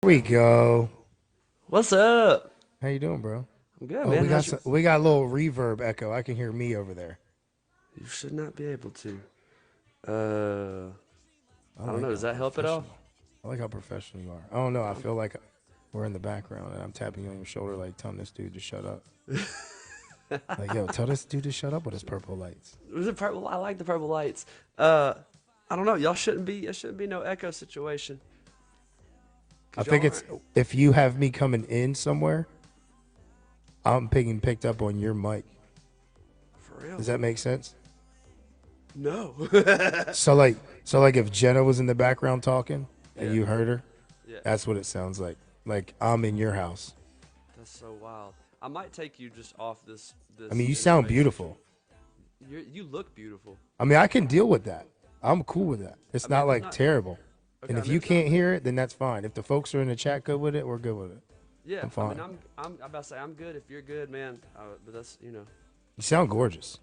We go. What's up? How you doing, bro? I'm good, Oh, man. How's your? we got a little reverb echo. I can hear me over there. You should not be able to. Uh, I I don't like know. Does how that help at all? professional. I like how professional you are. I don't know. I feel like we're in the background and I'm tapping you on your shoulder, like telling this dude to shut up. Like, yo, tell this dude to shut up with his purple lights. Was it purple? I like the purple lights. Uh, I don't know. Y'all shouldn't be. It shouldn't be no echo situation. I Cause think y'all it's aren't if you have me coming in somewhere, I'm picking picked up on your mic. for real. Does that make sense? No. So like if Jenna was in the background talking and Yeah. you heard her, Yeah. that's what it sounds like. Like I'm in your house. That's so wild. I might take you just off this I this mean, you sound information. beautiful. You look beautiful. I mean, I can deal with that. I'm cool with that. I It's mean, not if it's like not terrible. okay. And I if mean, you if it's not. can't hear it, then that's fine. If the folks are in the chat good with it, we're good with it. Yeah. I'm I mean, fine. I'm about to say I'm good if you're good, man. But that's You sound gorgeous.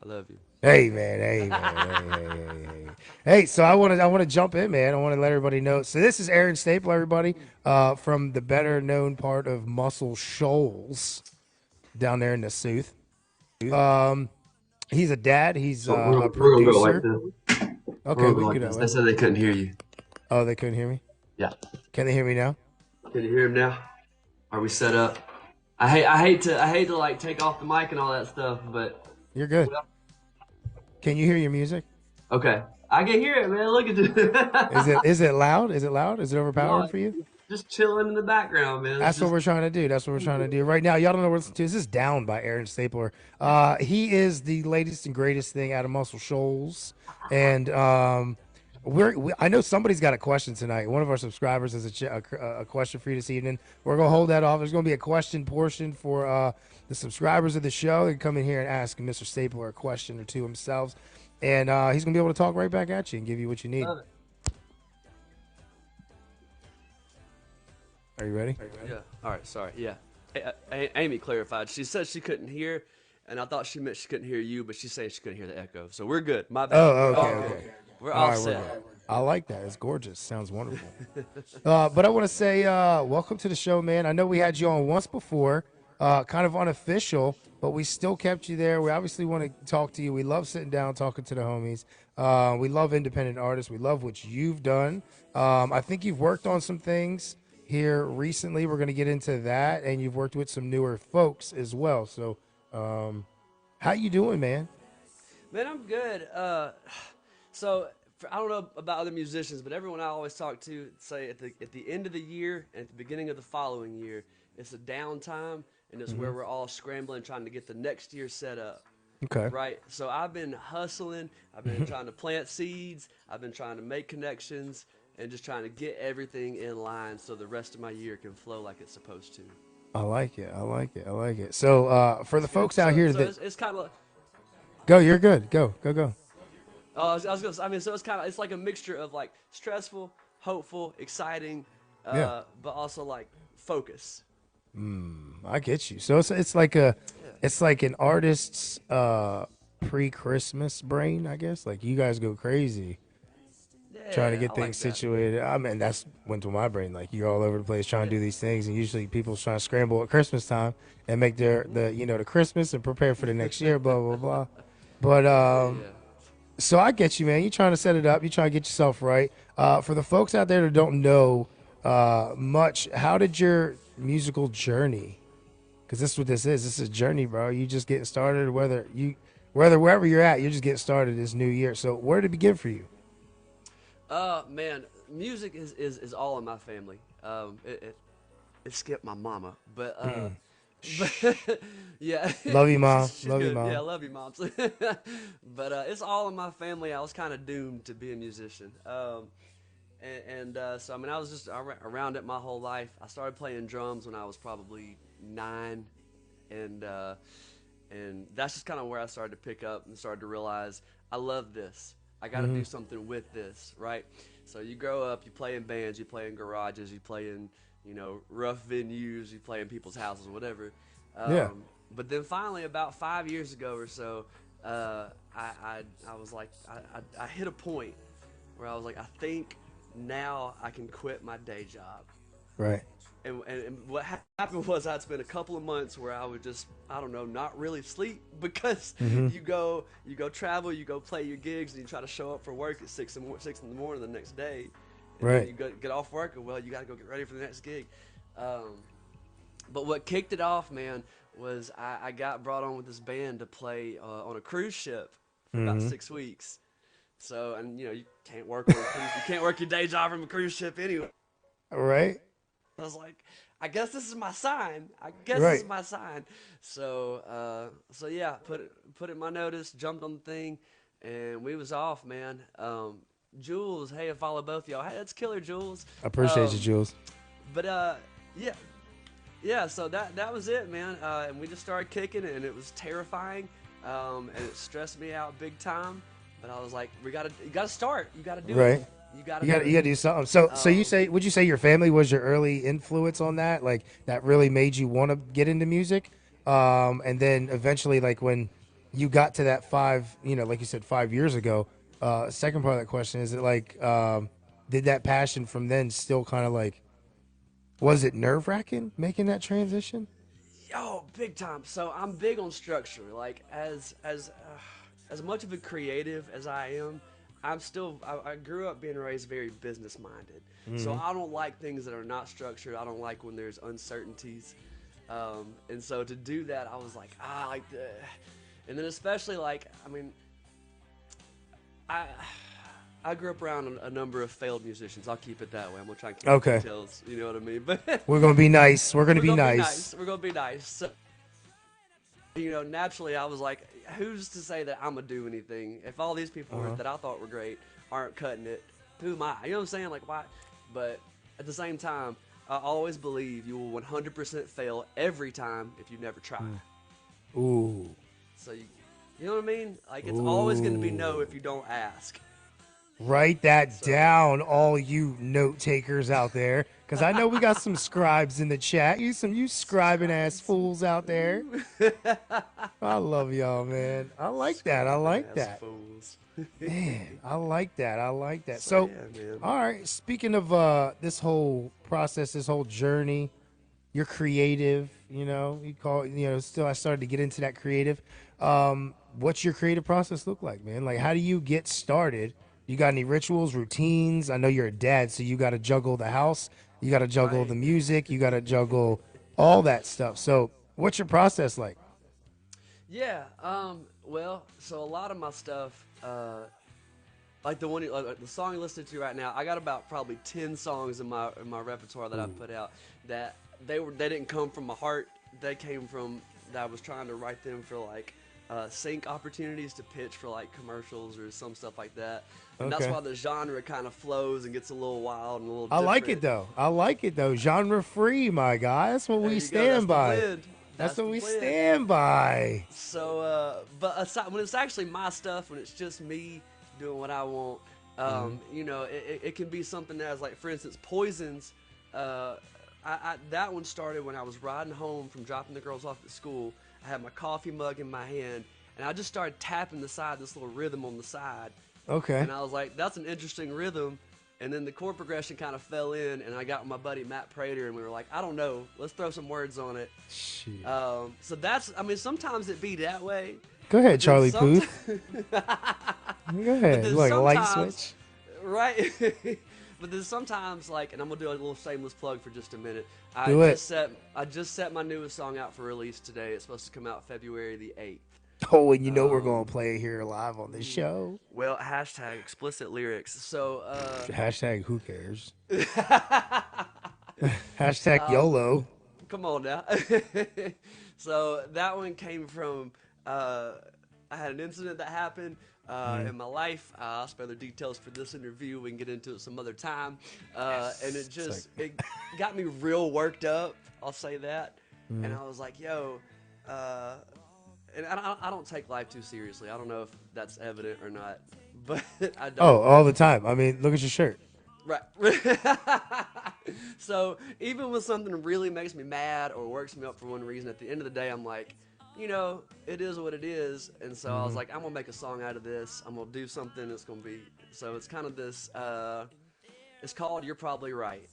I love you. Hey man, hey man, hey. Hey, so I want to jump in, man. I want to let everybody know. So this is Aaron Staple, everybody, from the better known part of Muscle Shoals down there in the South. Um, he's a dad. He's So a we're gonna go like producer. this. We're Okay, gonna go we can like do that this. They way. said they couldn't hear you. Oh, they couldn't hear me. Yeah. Can they hear me now? Can you hear him now? Are we set up? I hate to like take off the mic and all that stuff, but You're good. well, Can you hear your music? okay. I can hear it, man. Look at Is this. it is it loud? Is it loud? Is it overpowering No, for you? it's just chilling in the background, man. It's That's what just we're trying to do. That's what we're trying to do right now. Y'all don't know what to listen to. This is Down by Aaron Stapler. He is the latest and greatest thing out of Muscle Shoals, and I know somebody's got a question tonight. One of our subscribers has a question for you this evening. We're gonna hold that off. There's gonna be a question portion for the subscribers of the show. They can come in here and ask Mr. Stapler a question or two themselves, and he's gonna be able to talk right back at you and give you what you need. love it. Are you ready? Yeah. All right. Sorry. Yeah. Amy clarified. She said she couldn't hear, and I thought she meant she couldn't hear you, but she's saying she couldn't hear the echo. So we're good. My bad. Oh, We're okay, all good. okay. We're All all right, we're set. good. I like that. It's gorgeous. Sounds wonderful. But I want to say welcome to the show, man. I know we had you on once before, kind of unofficial, but we still kept you there. We obviously want to talk to you. We love sitting down talking to the homies. We love independent artists. We love what you've done. I think you've worked on some things here recently. We're going to get into that, and you've worked with some newer folks as well. So, how you doing, man? Man, I'm good. So I don't know about other musicians, but everyone I always talk to say at the end of the year and at the beginning of the following year, it's a downtime and it's where we're all scrambling trying to get the next year set up. Okay. Right. So I've been hustling. I've been trying to plant seeds. I've been trying to make connections and just trying to get everything in line so the rest of my year can flow like it's supposed to. I like it. I like it. I like it. So, for the folks out So here so that it's kind of go, you're good. Go, go, go. I was gonna. I mean, so it's kind of it's like a mixture of like stressful, hopeful, exciting, Yeah. but also like focus. I get you. So it's like a Yeah. it's like an artist's pre-Christmas brain, I guess. Like you guys go crazy trying to Yeah, get I things like that. situated. I mean, that's went to my brain. Like you're all over the place trying to do these things, and usually people's trying to scramble at Christmas time and make the Christmas and prepare for the next year. Blah blah blah. But Yeah. so I get you, man. You're trying to set it up. You're trying to get yourself right. For the folks out there that don't know much, how did your musical journey? Because this is what this is. This is a journey, bro. You just getting started. Whether wherever you're at, you're just getting started this new year. So where did it begin for you? Man, music is all in my family. It skipped my mama, but yeah, Love you, mom. she's Love you, good. Yeah, I mom. love you, moms. But it's all in my family. I was kind of doomed to be a musician. So I mean, I was just around it my whole life. I started playing drums when I was probably 9, and that's just kind of where I started to pick up and started to realize I love this. I got to do something with this, right? So you grow up, you play in bands, you play in garages, you play in rough venues, you play in people's houses, whatever. Yeah. But then finally, about 5 years ago or so, I was like, I hit a point where I was like, I think now I can quit my day job. Right. And what happened was I'd spent a couple of months where I would just, I don't know, not really sleep because Mm-hmm. you go travel, you go play your gigs, and you try to show up for work at 6 in the morning the next day, and then Right. you get off work and, well, you got to go get ready for the next gig. Um, but what kicked it off, man, was I got brought on with this band to play on a cruise ship for about Mm-hmm. 6 weeks. So, and you can't work on a cruise, you can't work your day job from a cruise ship anyway. Right. I was like, I guess this is my sign. I guess this Right. is my sign. So yeah, put it in my notice, jumped on the thing, and we was off, man. Jules, hey, I follow both y'all. Hey, that's killer, Jules. I appreciate you, Um, Jules. but yeah, yeah. So that was it, man. And we just started kicking, and it was terrifying, and it stressed me out big time. But I was like, you gotta start. You gotta do it. Right. You gotta You do got it. you got to do something. So you Um, say, would you say your family was your early influence on that? Like that really made you want to get into music? And then eventually, like when you got to that five, like you said, 5 years ago. Second part of that question is it like, did that passion from then still kind of like, was it nerve wracking making that transition? Yo, big time. So I'm big on structure. Like as much of a creative as I am, I grew up being raised very business minded. So Mm-hmm. I don't like things that are not structured. I don't like when there's uncertainties. And so to do that, I was like, like the, and then especially like, I mean, I I grew up around a number of failed musicians. I'll keep it that way. I'm gonna try and keep the Okay, details. You know what I mean? But we're gonna be nice. We're gonna we're be gonna be nice. nice. We're gonna be nice. So naturally, I was like, who's to say that I'm gonna do anything if all these people Uh-huh. that I thought were great aren't cutting it? Who am I? You know what I'm saying? Like, why? But at the same time, I always believe you will 100% fail every time if you never try. Ooh, So you know what I mean? Like, it's always gonna be no ooh. if you don't ask. Write that So. down, all you note takers out there, because I know we got some scribes in the chat. You scribing ass Scribes. fools out there. Ooh. I love y'all, man. I like that. I Scribing like ass that. fools. Man, I like that. I like that. So So, yeah, man. all right. Speaking of this whole process, this whole journey, you're creative. You call. Still, I started to get into that creative. What's your creative process look like, man? Like, how do you get started? You got any rituals, routines? I know you're a dad, so you got to juggle the house. You got to juggle the Right. music. You got to juggle all that stuff. So, what's your process like? Yeah. Well, so a lot of my stuff, like the song you listening to right now, I got about probably 10 songs in my repertoire that I Ooh. put out that they didn't come from my heart. They came from that I was trying to write them for like sync opportunities to pitch for like commercials or some stuff like that. And that's Okay. why the genre kind of flows and gets a little wild and a little I like it different. though. I like it though. Genre free, my guy. That's what There we you go. That's stand the by. blend. That's That's what the we blend. stand by. So, but aside, when it's actually my stuff, when it's just me doing what I want, Hmm. it can be something that's like, for instance, Poisons. Uh, that one started when I was riding home from dropping the girls off at school. I had my coffee mug in my hand, and I just started tapping the side, this little rhythm on the side, Okay. and I was like, "That's an interesting rhythm." And then the chord progression kind of fell in, and I got with my buddy Matt Prater, and we were like, "I don't know, let's throw some words on it." Shit. So that's, I mean, sometimes it be that way, Go ahead, but then Charlie sometimes, Puth. Go but ahead. then Like a light sometimes, switch. right? But then sometimes, like, and I'm gonna do a little shameless plug for just a minute. Do it. I just set my newest song out for release today. It's supposed to come out February the 8th. Oh, and you know we're gonna Um, play it here live on the show. well, hashtag explicit lyrics. So, Hashtag who cares? Hashtag YOLO. come on now. So that one came from I had an incident that happened in my life. I'll spare the details for this interview. We can get into it some other time. And it It's like, just it got me real worked up. I'll say that. And I was like, yo. And I don't take life too seriously. I don't know if that's evident or not, but I oh, don't. all the time. I mean, look at your shirt. Right. So even when something really makes me mad or works me up for one reason, at the end of the day, I'm like, it is what it is. And so I was like, I'm gonna make a song out of this. I'm gonna do something that's gonna be. So it's kind of this. It's called "You're Probably Right."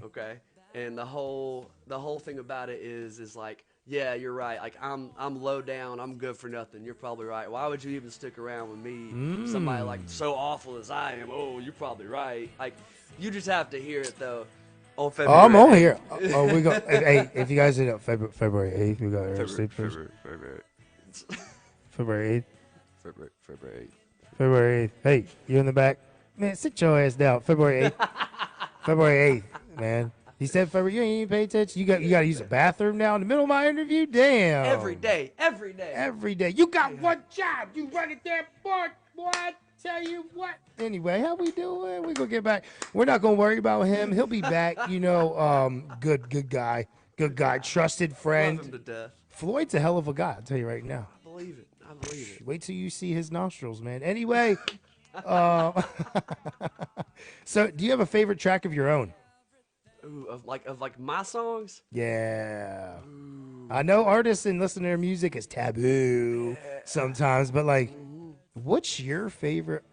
Okay, and the whole thing about it is like, yeah, you're right. Like I'm low down. I'm good for nothing. You're probably right. Why would you even stick around with me? Somebody like so awful as I am. Oh, you're probably right. Like you just have to hear it though. On Oh, I'm on February here. 8th. Oh, we go. Hey, if you guys did it February 8th, we got our February, sleepers. February, February 8th. February 8th. February 8th. Hey, you in the back? Man, sit your ass down. February 8th. February 8th, man. He said February. You ain't even pay attention. You got to use a bathroom now in the middle of my interview? Damn. Every day, every day. Every day. You got one job. You run it there, boy. What? Tell you what. Anyway, how we doing? We gonna get back. We're not gonna worry about him. He'll be back. You know, good guy. Good guy. Trusted friend. Love him to death. Floyd's a hell of a guy. I'll tell you right now. I believe it. I believe it. Wait till you see his nostrils, man. Anyway, uh, so do you have a favorite track of your own? Ooh, of like my songs. Yeah. I know artists and listening to their music is taboo sometimes, but like, what's your favorite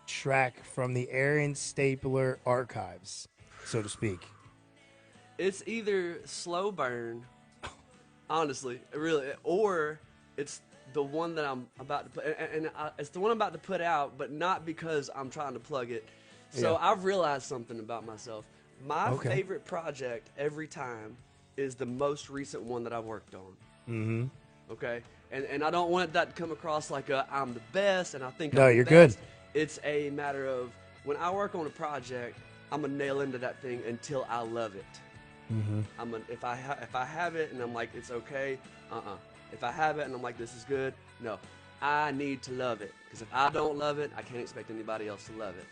track from the Aaron Stapler archives, so to speak? It's either Slow Burn, honestly, really, or it's the one that I'm about to put, and it's the one I'm about to put out, but not because I'm trying to plug it. So Yeah. I've realized something about myself. My Okay. favorite project every time is the most recent one that I've worked on. Mm-hmm. Okay, and I don't want that to come across like I'm the best and I think No, I'm the you're good. best. It's a matter of when I work on a project, I'm gonna nail into that thing until I love it. Mm-hmm. If I have it and I'm like it's okay, If I have it and I'm like this is good, no, I need to love it because if I don't love it, I can't expect anybody else to love it.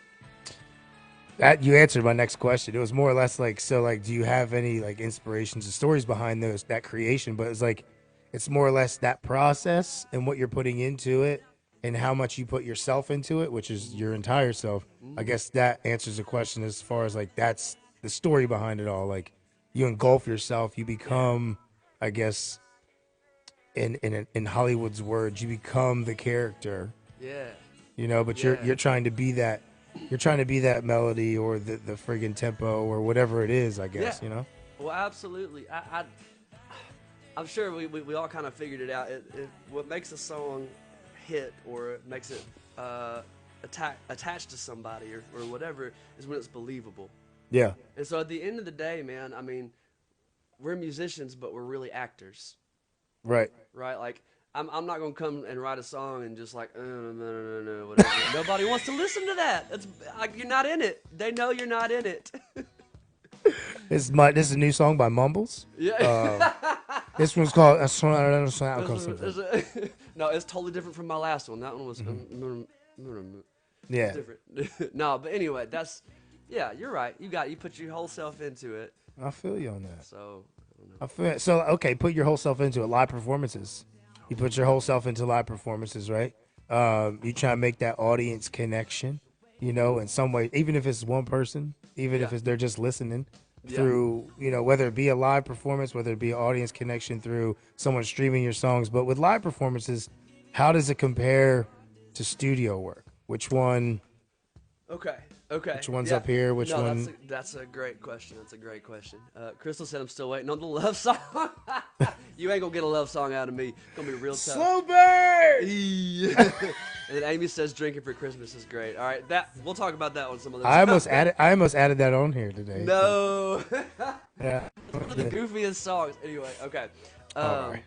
That you answered my next question. It was more or less like, so like, do you have any like inspirations and stories behind that creation? But it's like, it's more or less that process and what you're putting into it and how much you put yourself into it, which is your entire self. I guess that answers the question as far as like, that's the story behind it all. Like you engulf yourself, you become, I guess, in Hollywood's words, you become the character, Yeah, you know, but yeah. you're trying to be that. You're trying to be that melody or the friggin' tempo or whatever it is, I guess, Yeah. you know? Well, absolutely. I'm sure we all kind of figured it out. What makes a song hit or makes it attached to somebody or whatever is when it's believable. Yeah. And so at the end of the day, man, I mean, we're musicians, but we're really actors, Right. right? Like, I'm not going to come and write a song and just like, no, whatever. Nobody wants to listen to that. It's like, you're not in it. They know you're not in it. This is a new song by Mumbles. Yeah. This one's called No, it's totally different from my last one. That one was yeah. different. No, but anyway, yeah, you're right. You put your whole self into it. I feel you on that. So I feel it. So okay, put your whole self into it. Live performances. You put your whole self into live performances, right? You try to make that audience connection, you know, in some way, even if it's one person, even if they're just listening through, you know, whether it be a live performance, whether it be an audience connection through someone streaming your songs. But with live performances, how does it compare to studio work? Which one? Okay. Which one's up here? Which no, one? That's a great question. That's a great question. Crystal said I'm still waiting on the love song. You ain't gonna get a love song out of me. It's gonna be real tough. Slow burn. And then Amy says drinking for Christmas is great. All right, we'll talk about that one some other I time. almost added that on here today. No. Yeah. One of the goofiest songs. Anyway, okay. Alright.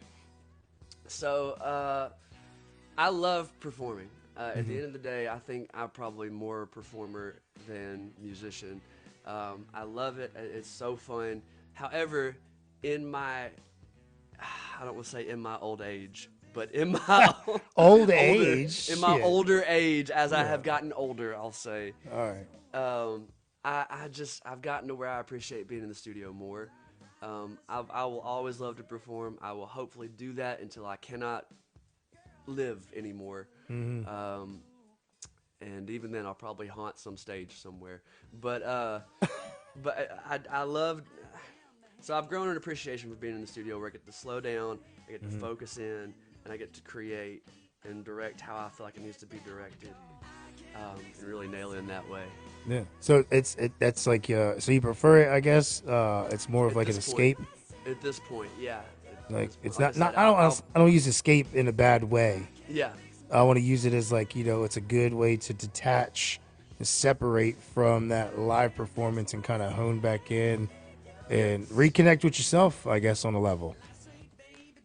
So I love performing. At the end of the day, I think I'm probably more a performer than musician. I love it. It's so fun. However, I don't want to say in my old age, but in my Old age? in my Shit. older age, as I have gotten older, I'll say. All right. I've gotten to where I appreciate being in the studio more. I will always love to perform. I will hopefully do that until I cannot live anymore. And even then, I'll probably haunt some stage somewhere. But I love. So I've grown an appreciation for being in the studio where I get to slow down, I get to focus in, and I get to create and direct how I feel like it needs to be directed. and really nail it in that way. Yeah. So that's like so you prefer it, I guess. It's more of At like an this point, escape. at this point, yeah. At Like this point, it's like I not said, I don't use escape in a bad way. yeah, I want to use it as like, it's a good way to detach and separate from that live performance and kind of hone back in yeah. and reconnect with yourself, I guess, on a level.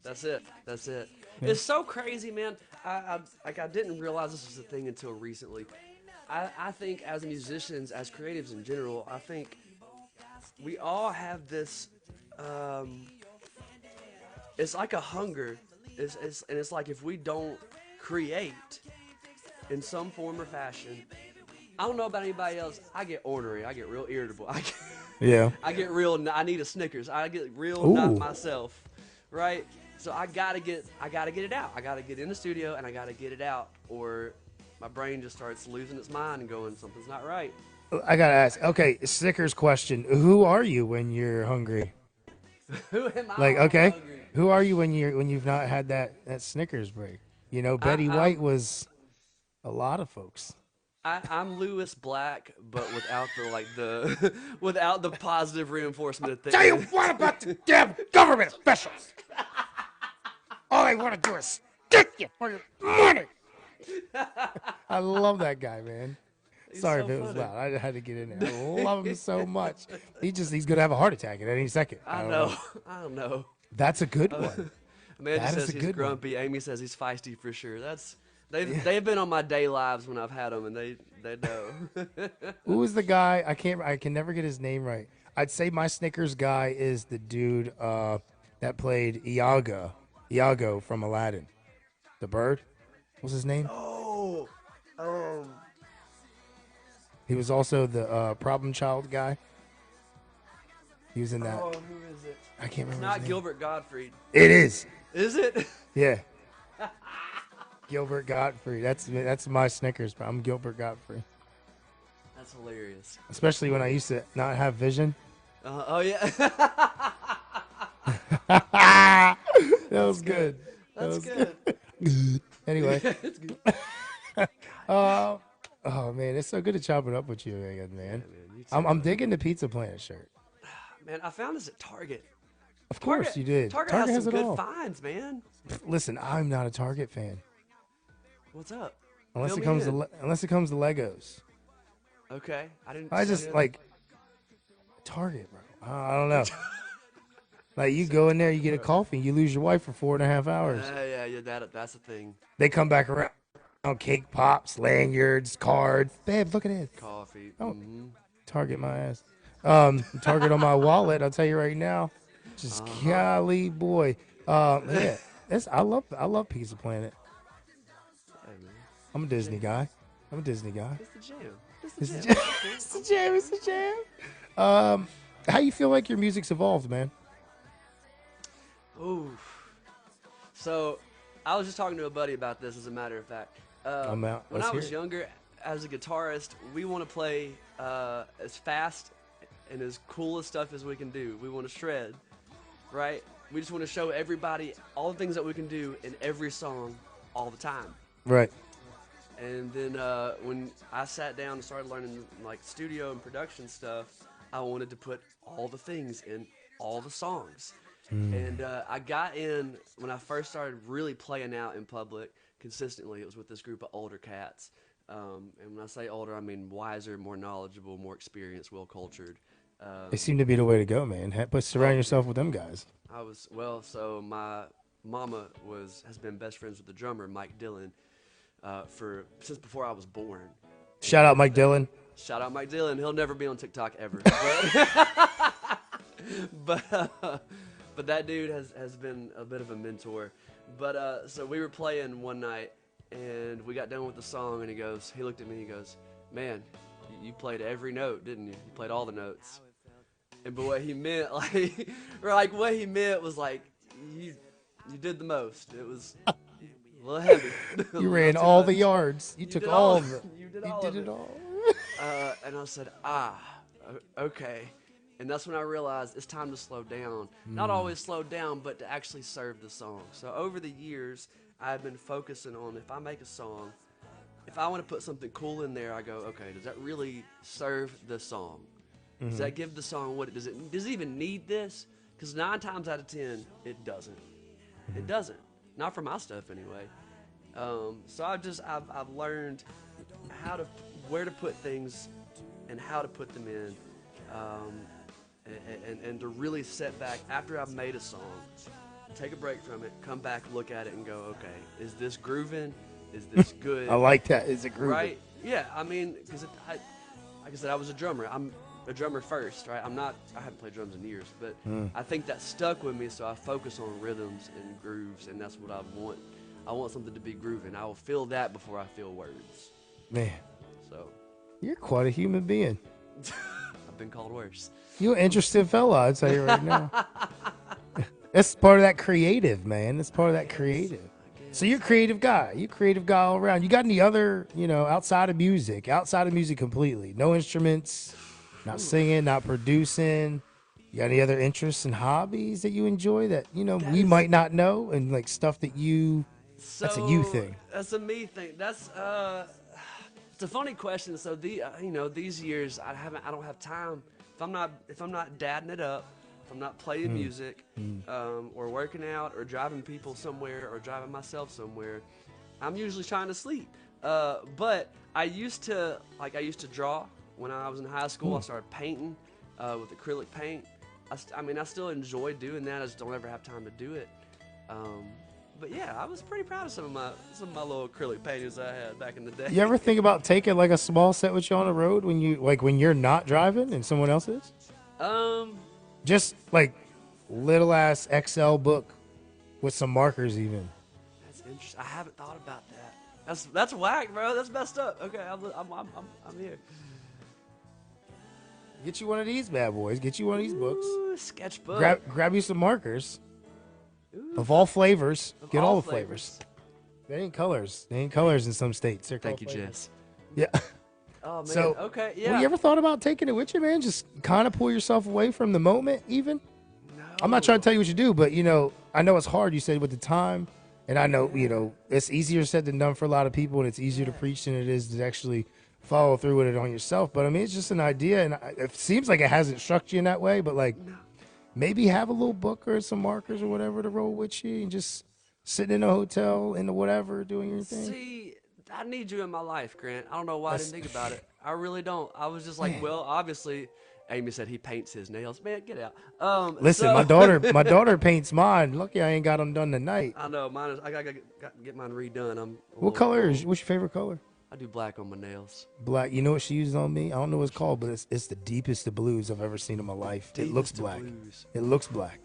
That's it. That's it. Yeah. It's so crazy, man. I didn't realize this was a thing until recently. I think as musicians, as creatives in general, I think we all have this. Um, it's like a hunger. And it's like if we don't create in some form or fashion, I don't know about anybody else. I get ornery. I get real irritable. Yeah. I get real. I need a Snickers. I get real not Ooh. myself, right? So I gotta get it out. I gotta get in the studio and I gotta get it out, or my brain just starts losing its mind and going, something's not right. I gotta ask. Okay, Snickers question. Who are you when you're hungry? Who am I Like, when I'm okay, hungry? who are you when you've not had that Snickers break? Betty White I'm was a lot of folks. I'm Lewis Black, but without the without the positive reinforcement of Tell you things. what about the damn government officials? All they want to do is stick you for your money. I love that guy, man. He's Sorry so if it was funny. loud. I had to get in there. I love him so much. He's gonna have a heart attack at any second. I I don't know. know. I don't know. That's a good one. Amanda That is says a he's good one. grumpy. Amy says he's feisty for sure. They've been on my day lives when I've had them, and they know. Who was the guy? I can never get his name right. I'd say my Snickers guy is the dude that played Iago from Aladdin. The bird. What's his name? Oh, um, He was also the problem child guy. He was in that. oh, who is it? I can't It's remember not his name. Gilbert Gottfried, It is. is it? Yeah. Gilbert Godfrey. That's my Snickers. But I'm Gilbert Godfrey. That's hilarious. Especially when I used to not have vision. Oh yeah, That was good. that's good. Anyway. It's good. Oh man, it's so good to chop it up with you again, man. Man, you too. I'm digging the Pizza Planet shirt. Man, I found this at Target. Of course you did. Target has has some it good all. finds, man. Listen, I'm not a Target fan What's up? unless Fill it me comes in. to unless it comes to Legos. Okay, I didn't. I just like Target, bro. I don't know. Like you go in there, you get a coffee, you lose your wife for 4.5 hours. Yeah. That's the thing. They come back around, cake pops, lanyards, cards. Babe, look at it. Coffee. Oh. Mm-hmm. Target my ass. Target on my wallet. I'll tell you right now. Just golly boy. Yeah. I love Pizza Planet. Hey, man. I'm a Disney guy. It's the jam. It's the It's jam. the jam. It's the jam. It's the jam. How you feel like your music's evolved, man? Ooh. So, I was just talking to a buddy about this. As a matter of fact, I'm out. when Let's I hear was it. younger, as a guitarist, we want to play as fast and as cool as stuff as we can do. We want to shred, right? We just want to show everybody all the things that we can do in every song, all the time. Right. And then when I sat down and started learning like studio and production stuff, I wanted to put all the things in all the songs. And I got in when I first started really playing out in public consistently. It was with this group of older cats. And when I say older, I mean wiser, more knowledgeable, more experienced, well cultured. They seem to be the way to go, man. But surround yourself with them guys. So my mama has been best friends with the drummer Mike Dillon since before I was born. Shout out Mike Dillon. Shout out Mike Dillon. He'll never be on TikTok ever. But that dude has been a bit of a mentor. But so we were playing one night, and we got done with the song, and he looked at me, he goes, "Man, you played every note, didn't you? You played all the notes." But what he meant, what he meant was like, you did the most. It was a little heavy. You ran all the yards. You took did all all of it. you did You all did of it it. all. And I said, okay. And that's when I realized it's time to slow down. Not always slow down, but to actually serve the song. So over the years, I've been focusing on if I make a song if I want to put something cool in there, I go, okay, does that really serve the song? Does that give the song what it does? Does it even need this? Because 9 times out of 10, it doesn't. It doesn't. Not for my stuff anyway. So I've learned where to put things and how to put them in, and to really set back after I've made a song, take a break from it, come back, look at it, and go, okay, is this grooving? Is this good? I like that. Is it grooving? Right? Yeah. I mean, because like I said, I was a drummer. I'm a drummer first, right? I haven't played drums in years, but I think that stuck with me, so I focus on rhythms and grooves, and that's what I want. I want something to be grooving. I will feel that before I feel words. Man, so you're quite a human being. I've been called worse. You're an interesting fella, I'd tell you right now. That's part of that creative, man. That's part of that creative. So you're a creative guy. You're a creative guy all around. You got any other, outside of music completely? No instruments, not singing, not producing. You got any other interests and hobbies that you enjoy that, we might not know, and like stuff that that's a you thing. That's a me thing. That's it's a funny question. So these years I don't have time. If I'm not dadding it up, if I'm not playing music, or working out, or driving people somewhere, or driving myself somewhere, I'm usually trying to sleep. But I used to draw when I was in high school. I started painting with acrylic paint. I still enjoy doing that. I just don't ever have time to do it. But yeah, I was pretty proud of some of my little acrylic paintings I had back in the day. You ever think about taking like a small set with you on the road when you're not driving and someone else is? Just like little ass Excel book with some markers even. That's interesting. I haven't thought about that. That's whack, bro. That's messed up. Okay, I'm here. Get you one of these bad boys. Get you one of these books. Ooh, sketchbook. Grab you some markers. Ooh. Of all flavors. Get all the flavors. They ain't colors. They ain't colors in some states. Thank you, Jess. Yeah. Oh, man. So, okay, yeah. Well, you ever thought about taking it with you, man? Just kind of pull yourself away from the moment, even? No. I'm not trying to tell you what you do, but, I know it's hard, you said, with the time. And I know, it's easier said than done for a lot of people, and it's easier to preach than it is to actually follow through with it on yourself. But, I mean, it's just an idea, and it seems like it hasn't struck you in that way, but, like, maybe have a little book or some markers or whatever to roll with you and just sitting in a hotel, in the whatever, doing your thing. See, I need you in my life, Grant. I don't know why I didn't think about it. I really don't. I was just like, well, obviously, Amy said he paints his nails. Man, get out. Listen, my daughter paints mine. Lucky I ain't got them done tonight. I know. I got to get mine redone. What color what's your favorite color? I do black on my nails. Black. You know what she uses on me? I don't know what it's called, but it's the deepest of blues I've ever seen in my life. It looks black. It looks black.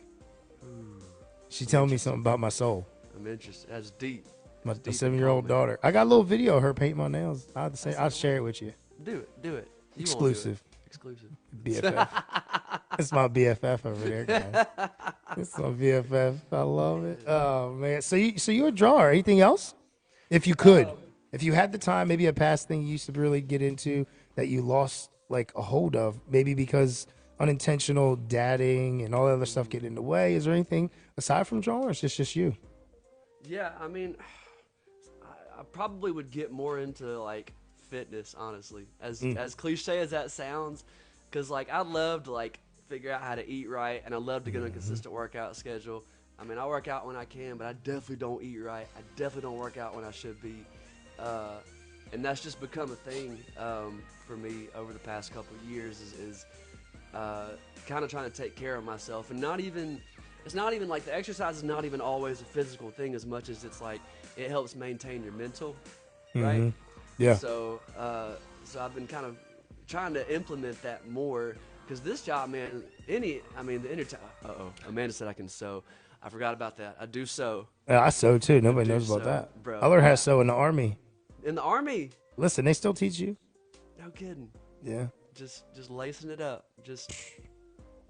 She telling me something about my soul. I'm interested. That's deep. My 7-year-old daughter. I got a little video of her painting my nails. I'll share it with you. Do it. You Exclusive. Exclusive. BFF. It's my BFF over there, guys. It's my BFF. I love it. Oh man. So you're a drawer. Anything else? If you could, if you had the time, maybe a past thing you used to really get into that you lost like a hold of, maybe because unintentional dadding and all that other stuff getting in the way. Is there anything aside from drawing, or is this just you? Yeah, I mean, I probably would get more into like fitness, honestly, as cliche as that sounds, because like I love to like figure out how to eat right, and I love to get on a consistent workout schedule. I mean, I work out when I can, but I definitely don't eat right. I definitely don't work out when I should be, and that's just become a thing for me over the past couple of years. Is kind of trying to take care of myself, and it's not even like the exercise is not even always a physical thing as much as it's like it helps maintain your mental, right? Yeah. So I've been kind of trying to implement that more, because this job, man, the anytime. Amanda said I can sew. I forgot about that. I do sew. Yeah, I sew too. Nobody knows about that. Bro. I learned how to sew in the Army. In the Army? Listen, they still teach you. No kidding. Yeah. Just lacing it up. Just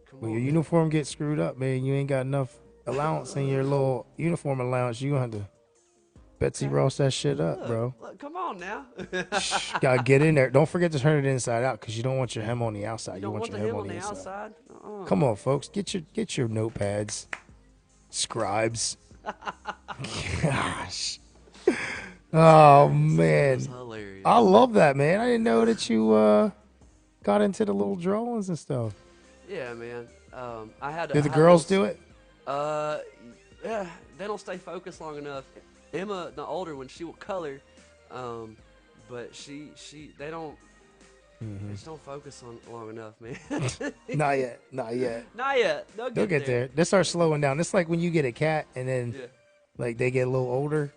come when on. your uniform gets screwed up, man, you ain't got enough allowance in your little uniform allowance. You gonna have to Betsy Ross that shit up, bro. Look, come on now. Gotta get in there. Don't forget to turn it inside out, because you don't want your hem on the outside. You want the your hem on the inside. outside? Come on, folks. Get your notepads, scribes. Gosh. Oh man. hilarious. I love that, man. I didn't know that you got into the little drawings and stuff. Yeah, man. I had Did I the had a little. girls do it? Uh, yeah, they don't stay focused long enough. Emma, the older one, she will color, um, but they don't. They just don't focus on long enough, man. Not yet. Not yet. Not yet. They'll They'll get get there. there. They start slowing down. It's like when you get a cat and then Yeah. like they get a little older,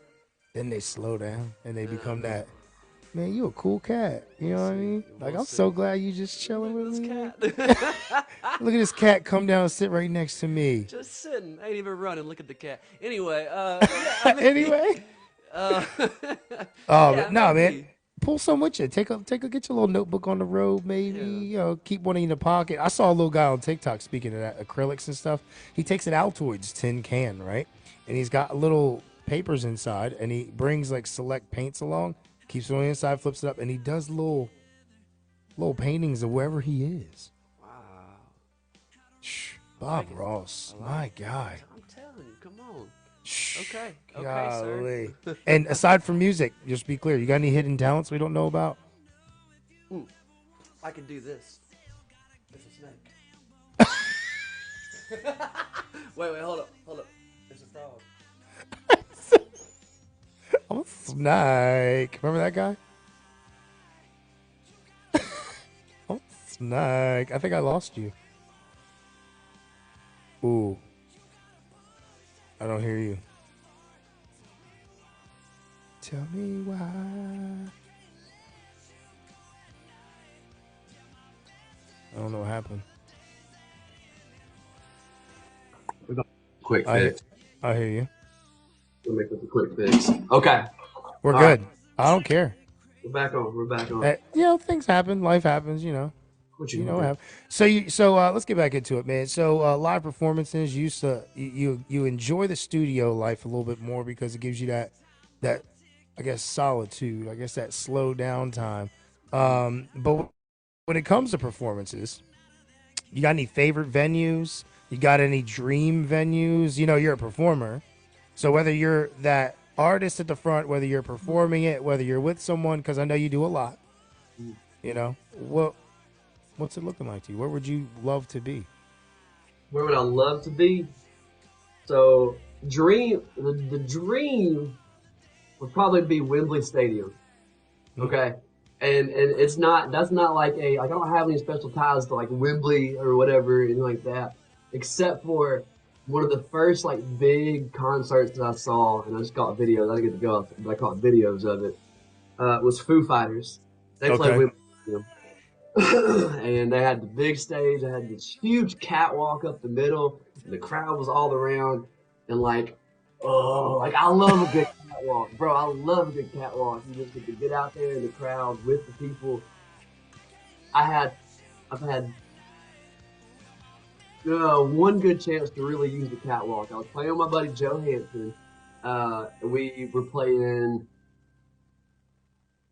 then they slow down and they become that. Man, you a cool cat. You know what I mean? Like We'll I'm so see. glad you just chilling with This me. cat. Look at this cat come down and sit right next to me. Just sitting, ain't even running. Look at the cat. Anyway, yeah, I mean, Anyway. uh, Oh, yeah, but no, man. maybe. Pull some with you. Get your little notebook on the road, maybe. Yeah. You know, keep one in the pocket. I saw a little guy on TikTok speaking of that, acrylics and stuff. He takes an Altoids tin can, right? And he's got little papers inside, and he brings like select paints along, keeps it on the inside, flips it up, and he does little paintings of wherever he is. Wow. Shh, Bob Ross, my guy. I'm telling you, come on. Shh, Okay, golly. sir. And aside from music, just be clear, you got any hidden talents we don't know about? I can do this. It's a snake. Wait, hold up. It's a frog. I'm a snake. Remember that guy? I'm a snake. I think I lost you. Ooh. I don't hear you. Tell me why. I don't know what happened. Quick I fix. hear you. We'll make this a quick fix. Okay, We're All good. right. I don't care. we're back on. We're back on. You know, things happen. Life happens. What You you know know? what happened. So let's get back into it, man. So live performances. You enjoy the studio life a little bit more because it gives you that I guess solitude. I guess that slow down time. But when it comes to performances, you got any favorite venues? You got any dream venues? You know, you're a performer. So whether you're that artist at the front, whether you're performing it, whether you're with someone, because I know you do a lot, you know, what's it looking like to you? Where would you love to be? Where would I love to be? So, the dream would probably be Wembley Stadium. Okay, and it's not that's not like I don't have any special ties to like Wembley or whatever and like that, except for one of the first like big concerts that I saw, and I just caught videos. I didn't get to go, but I caught videos of it. Was Foo Fighters. They played Okay. Wembley Stadium. And they had the big stage. They had this huge catwalk up the middle, and the crowd was all around. And like I love a good catwalk, bro. I love a good catwalk. You just get to get out there in the crowd with the people. I've had one good chance to really use the catwalk. I was playing with my buddy Joe Hansen. We were playing.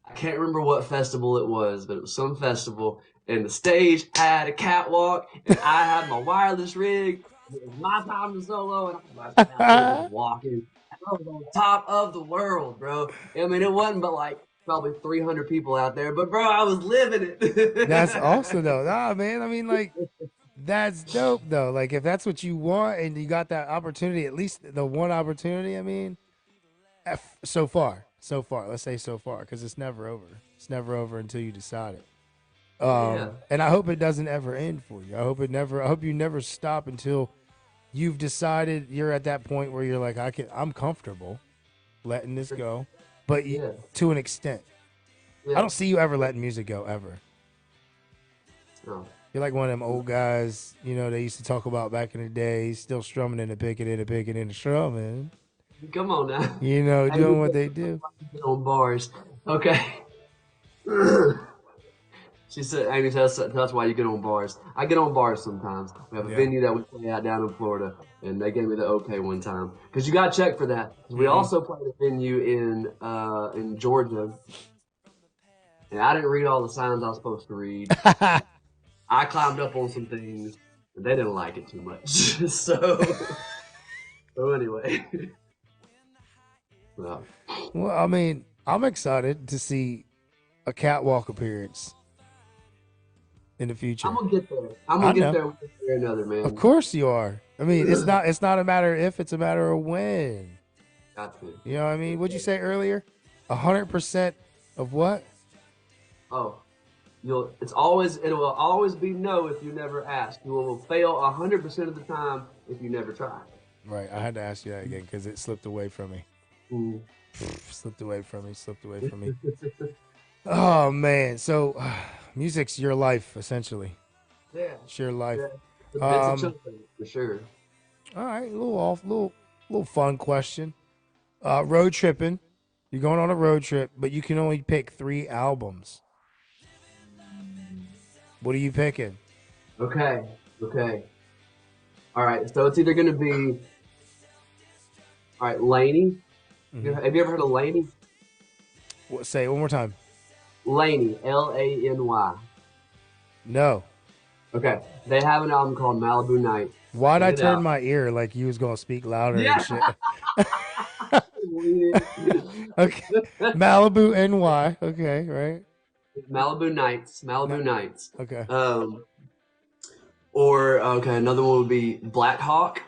I can't remember what festival it was, but it was some festival, and the stage had a catwalk, and I had my wireless rig. It was my time to solo, and I was out there just walking. I was on top of the world, bro. I mean, it wasn't but like probably 300 people out there, but bro, I was living That's it. awesome though. Nah, man. I mean, like, that's dope though. Like, if that's what you want and you got that opportunity, at least the one opportunity. I mean, so far. Let's say so far, because it's never over. It's never over until you decide it. Yeah. And I hope it doesn't ever end for you. I hope you never stop until you've decided you're at that point where you're like, I'm comfortable letting this go, but Yeah. to an extent. Yeah. I don't see you ever letting music go ever. No. You're like one of them old guys, they used to talk about back in the day, still strumming and picking and strumming, Come on now. doing what they do. Get on bars. Okay. She said, Amy, that's why you get on bars. I get on bars sometimes. We have a Yeah. venue that we play at down in Florida, and they gave me the okay one time. Because you got to check for that. 'Cause we also played a venue in Georgia, and I didn't read all the signs I was supposed to read. I climbed up on some things, and they didn't like it too much. So anyway. Well, Well, I mean, I'm excited to see a catwalk appearance in the future. I'm gonna get there. I'm I gonna get know. there one way or another, Of man. course you are. I mean, it's not a matter of if, it's a matter of when. Got to. You know what I mean? What'd you say earlier? 100% of what? Oh, it will always be no if you never ask. You will fail 100% of the time if you never try. Right. I had to ask you that again because it slipped away from me. Mm. Slipped away from me. Slipped away from me. Oh man. So, music's your life essentially. Yeah, It's your life. yeah. It's a Um. chunk of it, for sure. All right. A little off. Little fun question. Road tripping. You're going on a road trip, but you can only pick 3 albums. What are you picking? Okay, okay. All right, so it's either gonna be all right, Laney. Hmm. Have you ever heard of Laney? Say it one more time. Laney, Lany. No. Okay, they have an album called Malibu Night. Why'd Check I it turn out. my ear like you was gonna speak louder and Yeah. shit? Okay. Malibu NY. Okay, right. Malibu Nights. No, Malibu Nights. okay. Um, or okay, another one would be Black Hawk.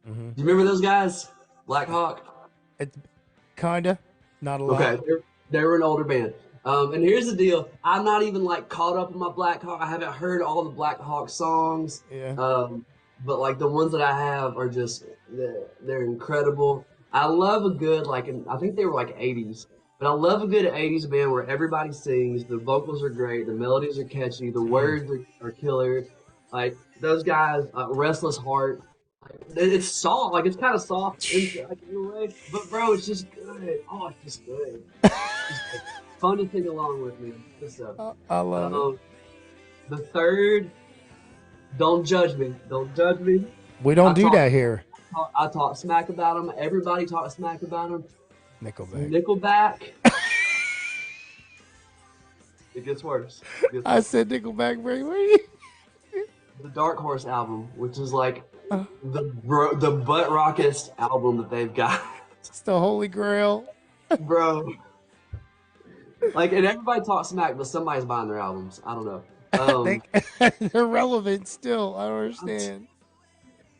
Hmm. Do you remember those guys? Black Hawk. It's kinda, not a lot. Okay, they were an older band. And here's the deal: I'm not even like caught up in my Black Hawk. I haven't heard all the Black Hawk songs. Yeah. But like the ones that I have are just they're incredible. I love a good like, I think they were like 80s, but I love a good 80s band where everybody sings. The vocals are great, the melodies are catchy, the Mm. words are killer. Like those guys, Restless Heart. It's soft, like it's kind of soft like, in a way, but bro, it's just good. Oh, it's just good. Just fun to sing along with, me. Good stuff. I love it. Um, the third, don't judge me. Don't judge me. We I don't do talk, that here. I talk smack about them. Everybody talks smack about them. Nickelback. Nickelback. It gets worse. It gets I worse. said Nickelback, Bray. What are you? The Dark Horse album, which is like Uh, the butt rockest album that they've got, It's the Holy Grail. bro. Like, and everybody talks smack, but somebody's buying their albums. I don't know. They, they're relevant still. I don't understand.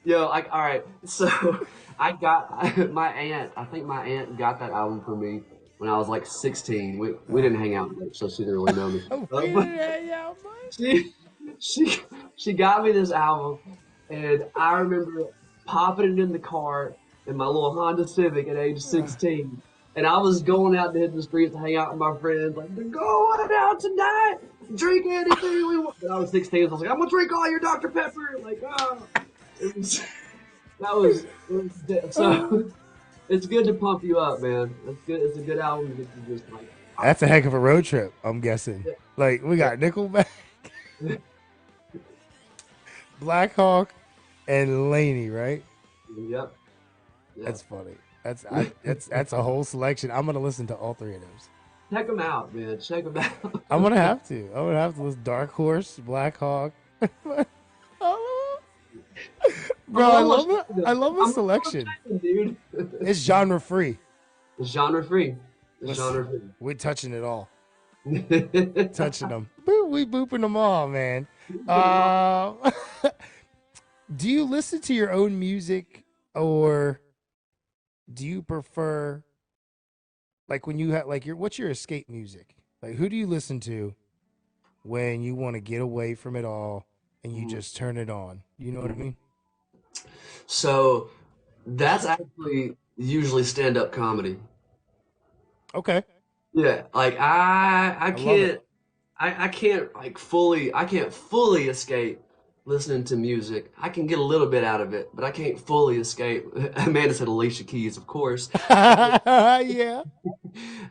Yo, like, all right. So I got my aunt. I think my aunt got that album for me when I was like 16. We didn't hang out much, so she didn't really know me. We But didn't hang out much. she she she got me this album, and I remember popping it in the car in my little Honda Civic at age 16. And I was going out to hit the streets to hang out with my friends, like, we're going out tonight, drink anything we want. And I was 16, so I was like, I'm gonna drink all your Dr. Pepper. Like, it was, so it's good to pump you up, man. It's good. It's a good album to get you just like, That's a heck of a road trip, I'm guessing. Like, we got Nickelback, Black Hawk, and Laney, right? yep. That's funny. That's a whole selection. I'm gonna listen to all 3 of those. Check them out, man. Check them out. I'm gonna have to. I'm gonna have to listen. Dark Horse, Black Hawk. Bro, I love it. I love the I'm selection. dude. It's genre free. It's genre free. It's Listen, genre We're touching it all. free. Touching them. We booping them all, man. Do you listen to your own music, or do you prefer, like, when you have like what's your escape music? Like, who do you listen to when you want to get away from it all and you just turn it on? You know what I mean? So that's actually usually stand-up comedy. Okay. Yeah, like I I love it. can't like I can't fully escape listening to music. I can get a little bit out of it, but I can't fully escape. Amanda said Alicia Keys, of course. Yeah.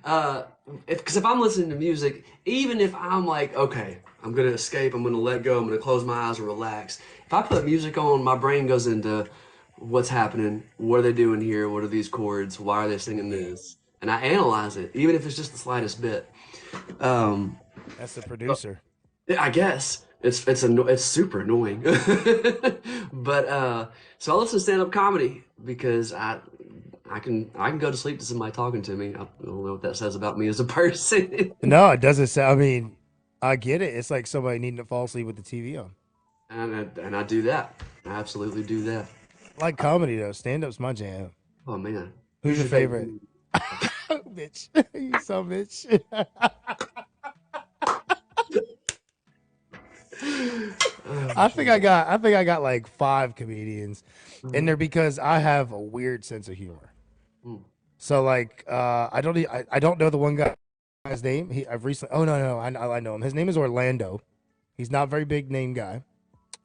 Uh, if I'm listening to music, even if I'm like, okay, I'm gonna escape, I'm gonna let go, I'm gonna close my eyes and relax. If I put music on, my brain goes into what's happening, what are they doing here, what are these chords, why are they singing this, and I analyze it, even if it's just the slightest bit. Um, That's the producer. yeah, I guess it's super annoying, but so I listen to stand up comedy because I can go to sleep to somebody talking to me. I don't know what that says about me as a person. No, it doesn't sound. I mean, I get it. It's like somebody needing to fall asleep with the TV on. And I do that. I absolutely do that. I like comedy though. Stand up's my jam. Oh man, Who's who's your your favorite? favorite? Bitch, you so bitch. I think I got like five comedians in there because I have a weird sense of humor. Mm. So like I don't know the one guy's name. I've recently I know him. His name is Orlando. He's not a very big name guy.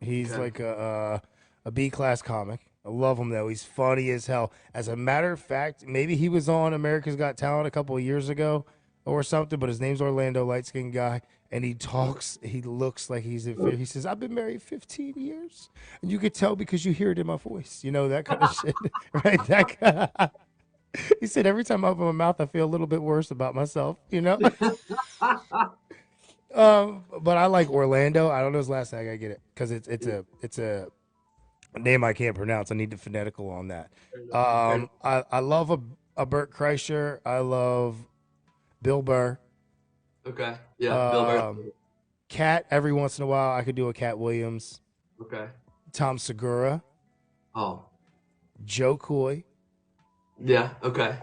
He's Okay. like a B class comic. I love him though. He's funny as hell. As a matter of fact, maybe he was on America's Got Talent a couple of years ago or something. But his name's Orlando, light skinned guy, and he talks. He looks like he's in fear. He says, "I've been married 15 years, and you could tell because you hear it in my voice. You know that kind of shit, right? He said every time I open my mouth, I feel a little bit worse about myself. You know." But I like Orlando. I don't know his last name. I gotta get it because it's a name I can't pronounce. I need the phonetical on that. Fair I love a Burt Kreischer. I love Bill Burr. Okay. Yeah, Bill Burr. Um, Cat every once in a while. I could do a Cat Williams. Okay. Tom Segura. Oh, Joe Coy. yeah. Okay.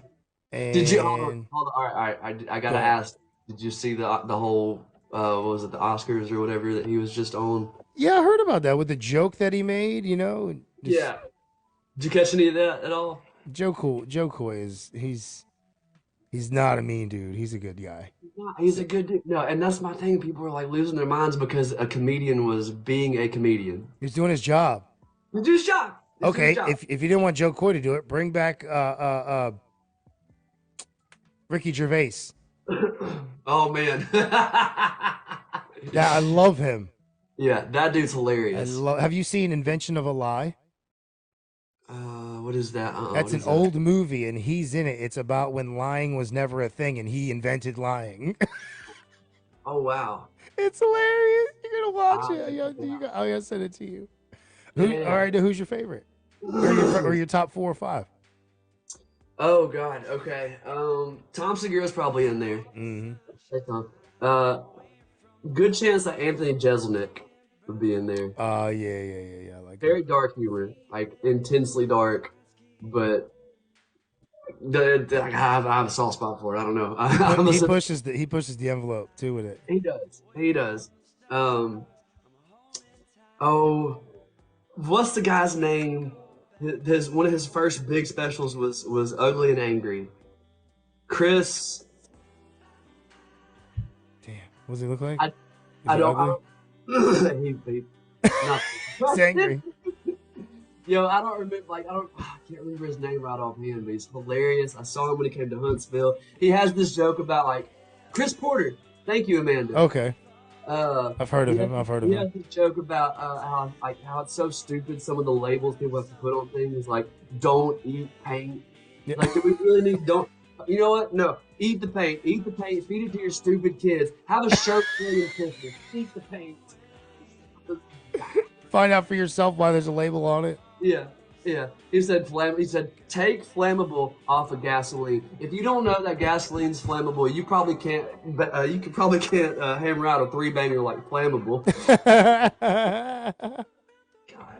Did you hold on? And Hold on. All right. All right. I go gotta ahead. ask. Did you see the whole what was it, the Oscars or whatever that he was just on? Yeah, I heard about that with the joke that he made. You know, just Yeah. Did you catch any of that at all? Joe Coy is he's not a mean dude. He's a good guy. No, he's a good dude. No, and that's my thing. People are like losing their minds because a comedian was being a comedian. He's doing his job. It's his job. It's his Okay, job. if you didn't want Joe Coy to do it, bring back Ricky Gervais. Oh man. Yeah, I love him. Yeah, that dude's hilarious. Have you seen Invention of a Lie? What is that? That's What an is that? old movie, and he's in it. It's about when lying was never a thing, and he invented lying. Oh wow. It's hilarious. You're gonna watch Ah, it. I gotta send it to you. All yeah. right, who's your favorite? Or your top 4 or 5? Oh God. Okay. Tom Segura's probably in there. Mm-hmm. Hey, Tom. Uh, good chance that Anthony Jeselnik would be in there. Yeah. I like Very that. dark humor, like intensely dark, but I have a soft spot for it. I don't know. I'm a, He pushes the envelope too with it. he does. He does. Um. Oh, what's the guy's name? His one of his first big specials was Ugly and Angry. Chris. Damn, what does he look like? I Is I he don't. ugly? I don't he not. He's angry. Yo, I don't remember. I can't remember his name right offhand, but he's hilarious. I saw him when he came to Huntsville. He has this joke about like Chris Porter. Thank you, Amanda. Okay, I've heard of He has, him. I've heard of he him. has this joke about how it's so stupid. Some of the labels people have to put on things like "Don't eat paint." Yeah. Like, do we really need don't? You know what? No, eat the paint. Eat the paint. Feed it to your stupid kids. Have a shirt for your Christmas. Eat the paint. Find out for yourself why there's a label on it. Yeah, yeah. He said He said take flammable off of gasoline. If you don't know that gasoline's flammable, you probably can't. Hammer out a 3-banger like flammable. God,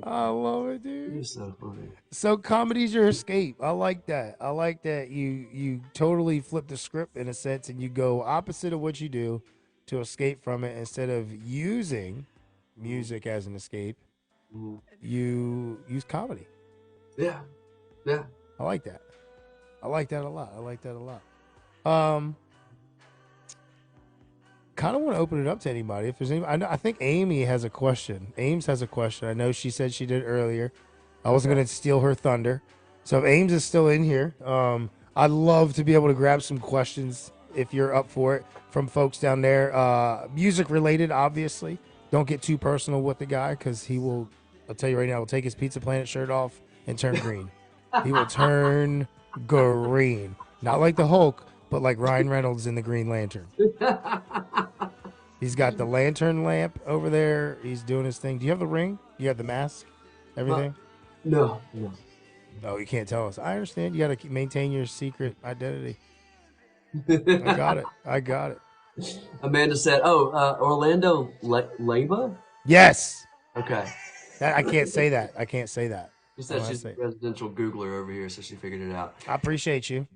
I love it, you're dude. so funny. So comedy's your escape. I like that. I like that you totally flip the script in a sense and you go opposite of what you do to escape from it instead of using music as an escape. Mhm. You use comedy. Yeah, yeah. I like that. I like that a lot. Kind of want to open it up to anybody. If there's any, I think Amy has a question. Ames has a question. I know she said she did earlier. I wasn't going to steal her thunder. So if Ames is still in here, I'd love to be able to grab some questions if you're up for it from folks down there. Music related, obviously. Don't get too personal with the guy because he will, I'll tell you right now, will take his Pizza Planet shirt off and turn green. He will turn green. Not like the Hulk, but like Ryan Reynolds in the Green Lantern. He's got the lantern lamp over there. He's doing his thing. Do you have the ring? You have the mask? Everything? No. Oh, you can't tell us. I understand. You got to maintain your secret identity. I got it. I got it. Amanda said, "Oh, Orlando Leyva." Yes. Okay. I can't say that. I can't say that. She I don't said know how to she's say a it. residential Googler over here, so she figured it out. I appreciate you.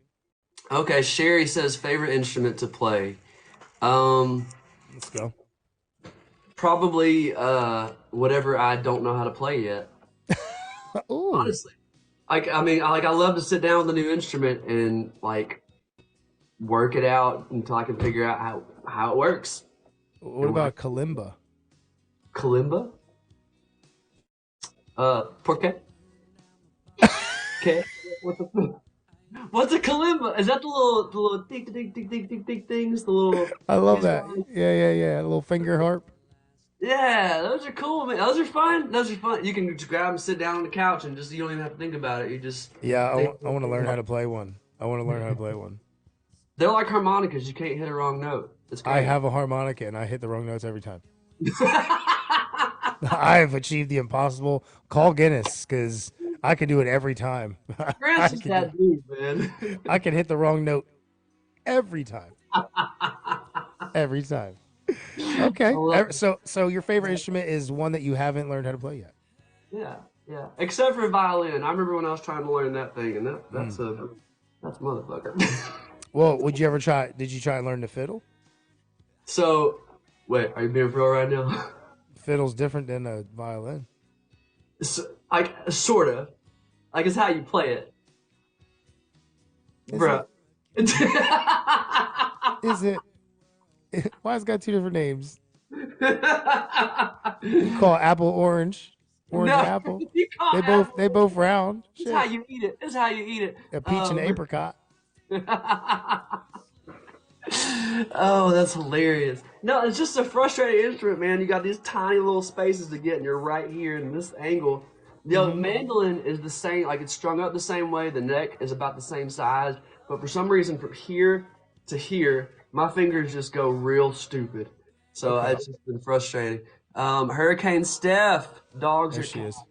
Okay, Sherry says favorite instrument to play. Um, Let's go. Probably whatever I don't know how to play yet. Ooh. Honestly, I mean, I love to sit down with a new instrument and like work it out until I can figure out how it works. What And about kalimba? Kalimba? Por qué? Okay. What's a kalimba? Is that the little tick tick tick tick tick tick things? The little I love that. Yeah. A little finger harp. Yeah, those are cool, man. Those are fun. Those are fun. You can just grab them, sit down on the couch, and just you don't even have to think about it. You just Yeah, they, I want to learn how to play one. I want to learn how to play one. they're like harmonicas. You can't hit a wrong note. It's I great. have a harmonica and I hit the wrong notes every time. I have achieved the impossible. Call Guinness because I can do it every time. Grant's just that dude, man. I can hit the wrong note every time. Every time. Okay. So your favorite instrument is one that you haven't learned how to play yet. Yeah. Except for violin. I remember when I was trying to learn that thing, and that's a motherfucker. Well, would you ever try? Did you try and learn the fiddle? So, wait, are you being real right now? Fiddle's different than a violin. So, sort of. Like, it's how you play it. Bruh. Is it? Why has it got two different names? You call apple orange, orange No, apple. you call They both round. It's how you eat it. It's how you eat it. A peach and apricot. Oh, that's hilarious. No, it's just a frustrating instrument, man. You got these tiny little spaces to get, and you're right here in this angle. Mandolin is the same, like it's strung up the same way. The neck is about the same size, but for some reason, from here to here, my fingers just go real stupid. So it's just been frustrating. Hurricane Steph, dogs There or she cats? is.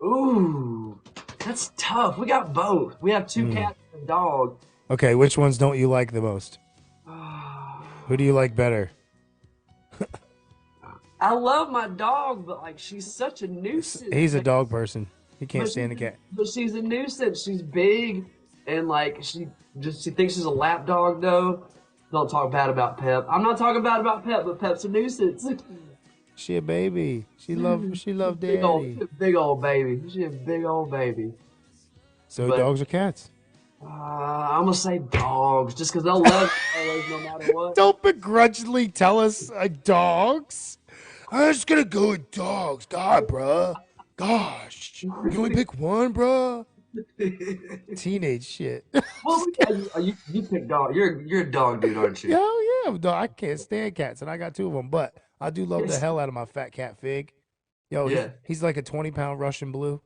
Ooh, that's tough. We got both. We have two cats and a dog. Okay, which ones don't you like the most? Who do you like better? I love my dog, but like she's such a nuisance. He's a dog person. He can't stand a cat. But she's a nuisance. She's big, and like she thinks she's a lap dog though. Don't talk bad about Pep. I'm not talking bad about Pep, but Pep's a nuisance. She a baby. She love daddy. Big old baby. She's a big old baby. So But- dogs or cats? I'm gonna say dogs, just because they'll love you always, no matter what. Don't begrudgingly tell us dogs. I'm just gonna go with dogs. God, bruh. Gosh. You only pick one, bruh. Teenage shit. Well, you pick dog. You're a dog dude, aren't you? Yeah, I'm a dog. I can't stand cats, and I got two of them. But I do love the hell out of my fat cat Fig. Yo, Yeah. he's like a 20-pound Russian blue.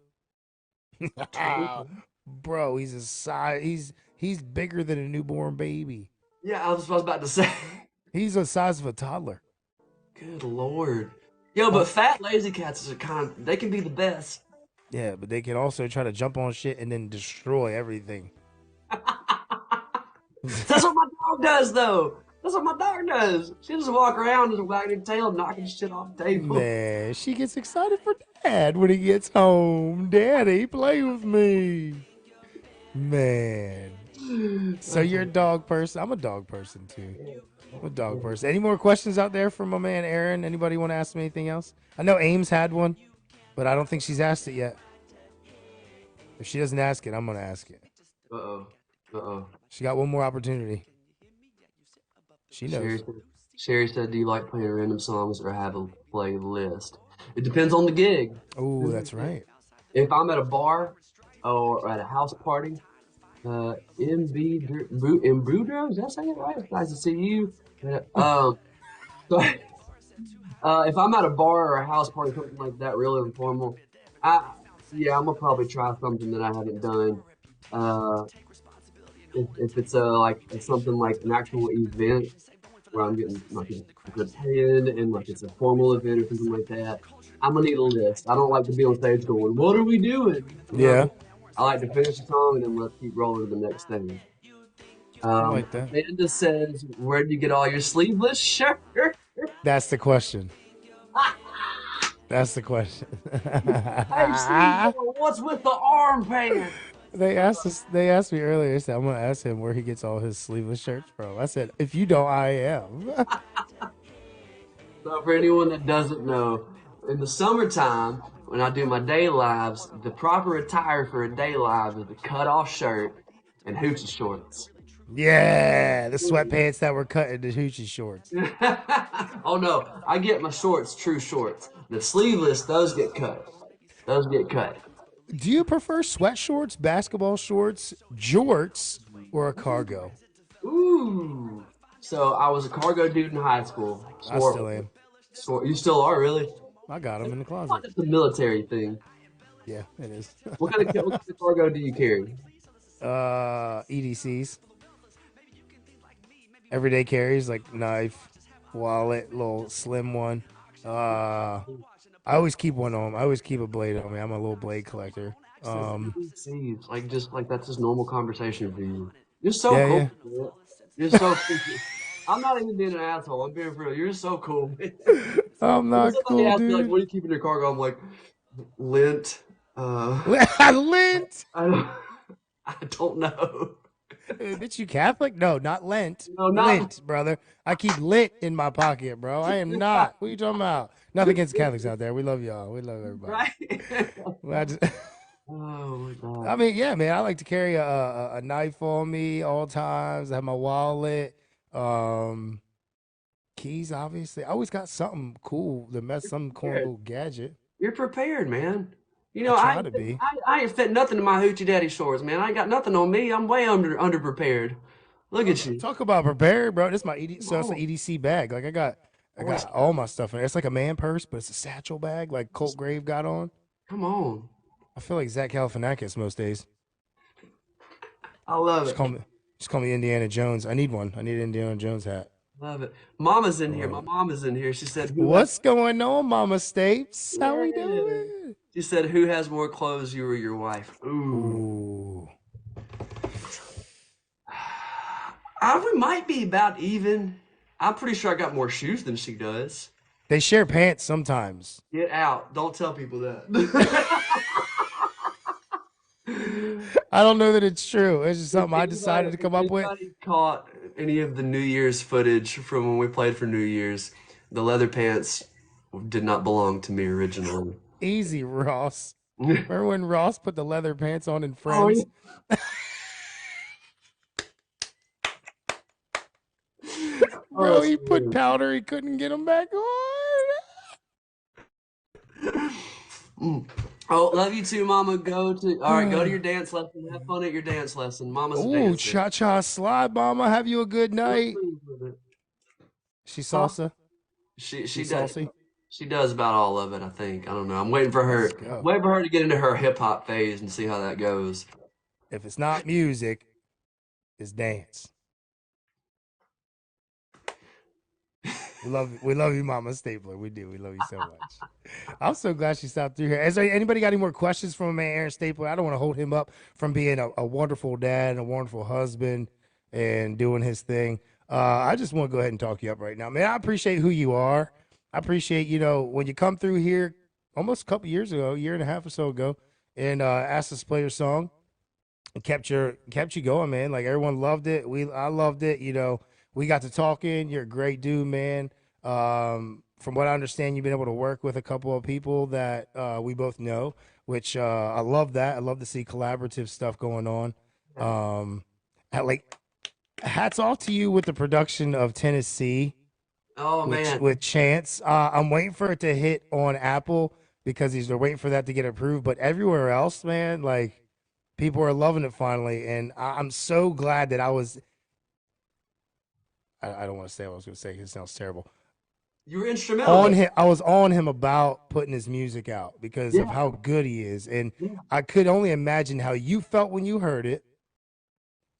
Bro, he's a size. He's bigger than a newborn baby. Yeah, I was about to say. He's the size of a toddler. Good lord. Yo, but fat lazy cats are they can be the best. Yeah, but they can also try to jump on shit and then destroy everything. That's what my dog does, though. That's what my dog does. She just walk around just wagging her tail, knocking shit off the table. Man, she gets excited for dad when he gets home. Daddy, play with me. Man. So you're a dog person. I'm a dog person too. I'm a dog person. Any more questions out there from my man Aaron? Anybody want to ask me anything else? I know Ames had one, but I don't think she's asked it yet. If she doesn't ask it, I'm going to ask it. Uh-oh. She got one more opportunity. She knows. Sherry said, do you like playing random songs or have a playlist? It depends on the gig. Oh, that's right. If I'm at a bar or at a house party, Imbrudro, is that saying it right? It's nice to see you. So, if I'm at a bar or a house party, something like that, really informal, I'm gonna probably try something that I haven't done. If it's something like an actual event where I'm getting paid and like it's a formal event or something like that, I'm gonna need a list. I don't like to be on stage going, "What are we doing?" Yeah. I like to finish the song and then let's keep rolling to the next thing. I like that. Amanda says, "Where'd you get all your sleeveless shirt?" That's the question. That's the question. Hey, Steve, what's with the arm pant? They asked us. They asked me earlier. They said I'm gonna ask him where he gets all his sleeveless shirts from. I said, if you don't, I am. So for anyone that doesn't know, in the summertime, when I do my day lives, the proper attire for a day live is a cut off shirt and hoochie shorts. Yeah, the sweatpants that were cut into hoochie shorts. Oh no, I get my shorts true shorts. The sleeveless, those get cut. Those get cut. Do you prefer sweat shorts, basketball shorts, jorts, or a cargo? Ooh. So I was a cargo dude in high school. I still am. You still are really? I got them in the Not closet. just a military thing. Yeah, it is. What kind of cargo do you carry? EDCs, everyday carries like knife, wallet, little slim one. I always keep one on. I always keep a blade on me. I'm a little blade collector. Seems like just like that's just normal conversation for you. You're so Yeah, cool, yeah. man. You're so cool. I'm not even being an asshole. I'm being real. You're so cool. Man. I'm When not somebody cool, asks me like, dude. "What do you keep in your cargo?" I'm like, lint. Lent. I don't, I don't know. Bitch, you Catholic? No, not Lent. No, not Lint, brother. I keep lint in my pocket, bro. I am not. What are you talking about? Nothing against Catholics out there. We love y'all. We love everybody. right. Well, Oh my god. I mean, yeah, man. I like to carry a knife on me all times. I have my wallet, um, keys. Obviously, I always got something cool to mess, some cool Prepared. little gadget. You're prepared, man. You I know, try to be. I ain't fit nothing in my hoochie daddy shorts, man. I ain't got nothing on me. I'm way underprepared. Look at you. Talk about prepared, bro. This is my ED, Come so it's an on. EDC bag. Like I Always got all my stuff in there. It's like a man purse, but it's a satchel bag, like Colt Grave got on. come on. I feel like Zach Galifianakis most days. I love Just it. call me, just call me Indiana Jones. I need one. I need an Indiana Jones hat. Love it. Mama's in I here. love My it. mom is in here. She said, "Who has?" What's going on, Mama Stapes? How we Yeah. doing? She said, "Who has more clothes, you or your wife?" Ooh. Ooh, We might be about even. I'm pretty sure I got more shoes than she does. they share pants sometimes. Get out. Don't tell people that. I don't know that it's true. It's just something I decided to If come up with. anybody caught any of the New Year's footage from when we played for New Year's, the leather pants did not belong to me originally. Easy, Ross. Remember when Ross put the leather pants on in Oh, yeah. Friends? Oh, Bro, that's he put hilarious. powder. He couldn't get them back on. Mm. Oh, love you too, Mama. All right, go to your dance lesson. Have fun at your dance lesson. Mama's a Ooh, dancer. cha cha slide, mama. Have you a good Real night. pleased with it. She Huh? salsa. She She does. saucy. She does about all of it, I think. I don't know. Let's go. Waiting for her to get into her hip hop phase and see how that goes. If it's not music, it's dance. We love you, Mama Stapler. We do. We love you so much. I'm so glad she stopped through here. Is there anybody got any more questions from my man Aaron Stapler? I don't want to hold him up from being a wonderful dad and a wonderful husband and doing his thing. I just want to go ahead and talk you up right now, man. I appreciate who you are. I appreciate when you come through here almost a couple years ago, a year and a half or so ago, and asked us to play your song. It kept you going, man. Like everyone loved it. I loved it. We got to talking. You're a great dude, man. From what I understand, you've been able to work with a couple of people that we both know, which I love that. I love to see collaborative stuff going on. Like hats off to you with the production of Tennessee Oh man. with Chance. I'm waiting for it to hit on Apple because they're waiting for that to get approved. But everywhere else, man, like people are loving it finally, and I'm so glad that I was. I don't want to say what I was going to say because it sounds terrible. You were instrumental On though. him, I was on him about putting his music out because of Yeah. how good he is, and Yeah. I could only imagine how you felt when you heard it,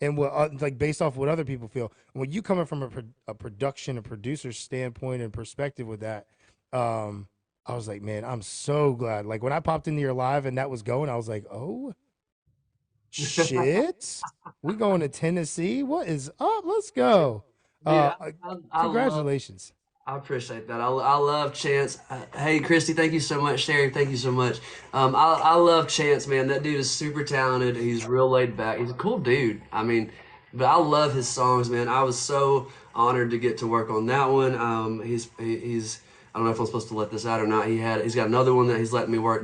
and what like based off what other people feel. When you coming from a production, a producer standpoint and perspective with that, um, I was like, man, I'm so glad. Like when I popped into your live and that was going, I was like, oh. Shit. We going to Tennessee? What is up? Let's go. Dude, I love. Congratulations. I appreciate that. I love Chance. Hey, Christy, thank you so much. Sherry, thank you so much. I love Chance, man. That dude is super talented. He's real laid back. He's a cool dude. I mean, but I love his songs, man. I was so honored to get to work on that one. He's I don't know if I'm supposed to let this out or not. He's got another one that he let me work